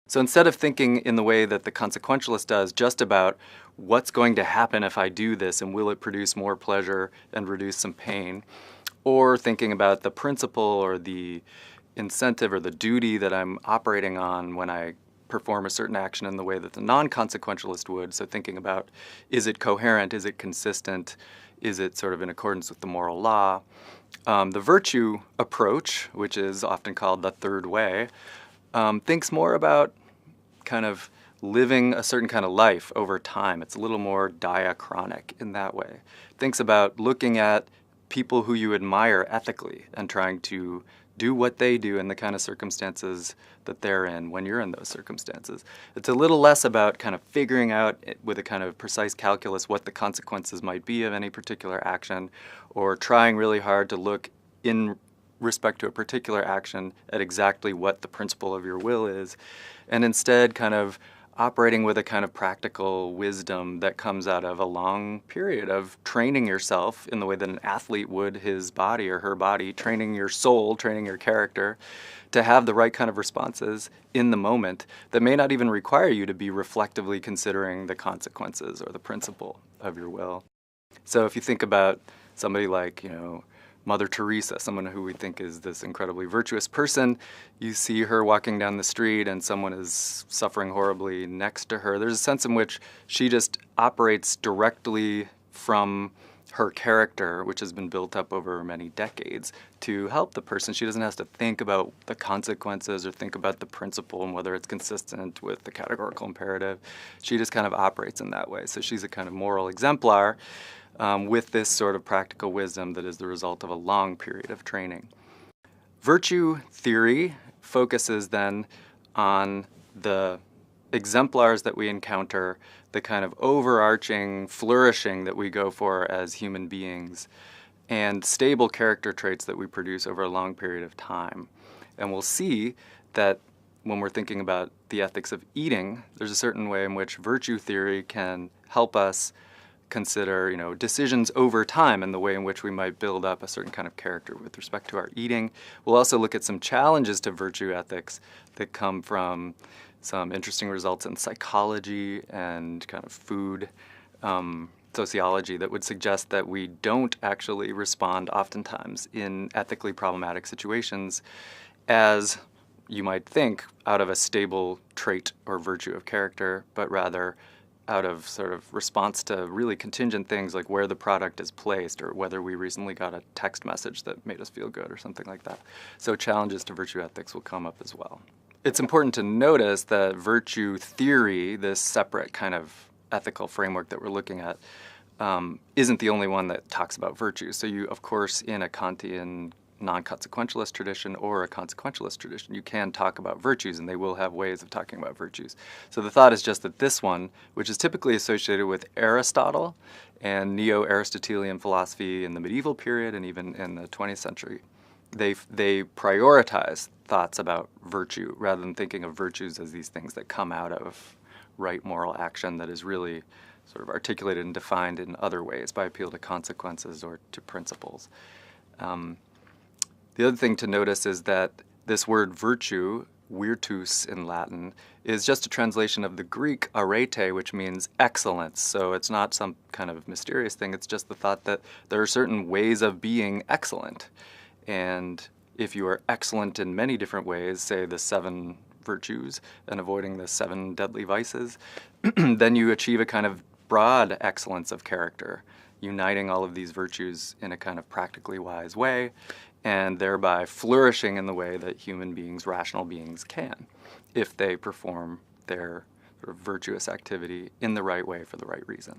So instead of thinking in the way that the consequentialist does, just about what's going to happen if I do this and will it produce more pleasure and reduce some pain, or thinking about the principle or the incentive or the duty that I'm operating on when I perform a certain action in the way that the non-consequentialist would. So thinking about, is it coherent, is it consistent, is it sort of in accordance with the moral law? The virtue approach, which is often called the third way, thinks more about kind of living a certain kind of life over time. It's a little more diachronic in that way. Thinks about looking at people who you admire ethically and trying to do what they do in the kind of circumstances that they're in when you're in those circumstances. It's a little less about kind of figuring out with a kind of precise calculus what the consequences might be of any particular action, or trying really hard to look in respect to a particular action at exactly what the principle of your will is, and instead kind of operating with a kind of practical wisdom that comes out of a long period of training yourself in the way that an athlete would his body or her body, training your soul, training your character to have the right kind of responses in the moment that may not even require you to be reflectively considering the consequences or the principle of your will. So if you think about somebody like, Mother Teresa, someone who we think is this incredibly virtuous person, you see her walking down the street and someone is suffering horribly next to her. There's a sense in which she just operates directly from her character, which has been built up over many decades, to help the person. She doesn't have to think about the consequences or think about the principle and whether it's consistent with the categorical imperative. She just kind of operates in that way. So she's a kind of moral exemplar with this sort of practical wisdom that is the result of a long period of training. Virtue theory focuses then on the exemplars that we encounter, the kind of overarching flourishing that we go for as human beings, and stable character traits that we produce over a long period of time. And we'll see that when we're thinking about the ethics of eating, there's a certain way in which virtue theory can help us consider, decisions over time and the way in which we might build up a certain kind of character with respect to our eating. We'll also look at some challenges to virtue ethics that come from some interesting results in psychology and kind of food sociology that would suggest that we don't actually respond oftentimes in ethically problematic situations as you might think out of a stable trait or virtue of character, but rather out of sort of response to really contingent things like where the product is placed or whether we recently got a text message that made us feel good or something like that. So challenges to virtue ethics will come up as well. It's important to notice that virtue theory, this separate kind of ethical framework that we're looking at, isn't the only one that talks about virtue. So you, of course, in a Kantian non-consequentialist tradition or a consequentialist tradition, you can talk about virtues, and they will have ways of talking about virtues. So the thought is just that this one, which is typically associated with Aristotle and neo-Aristotelian philosophy in the medieval period and even in the 20th century, they prioritize thoughts about virtue rather than thinking of virtues as these things that come out of right moral action that is really sort of articulated and defined in other ways by appeal to consequences or to principles. The other thing to notice is that this word virtue, virtus in Latin, is just a translation of the Greek arete, which means excellence. So it's not some kind of mysterious thing. It's just the thought that there are certain ways of being excellent. And if you are excellent in many different ways, say the 7 virtues and avoiding the 7 deadly vices, then you achieve a kind of broad excellence of character, uniting all of these virtues in a kind of practically wise way, and thereby flourishing in the way that human beings, rational beings, can, if they perform their sort of virtuous activity in the right way for the right reason.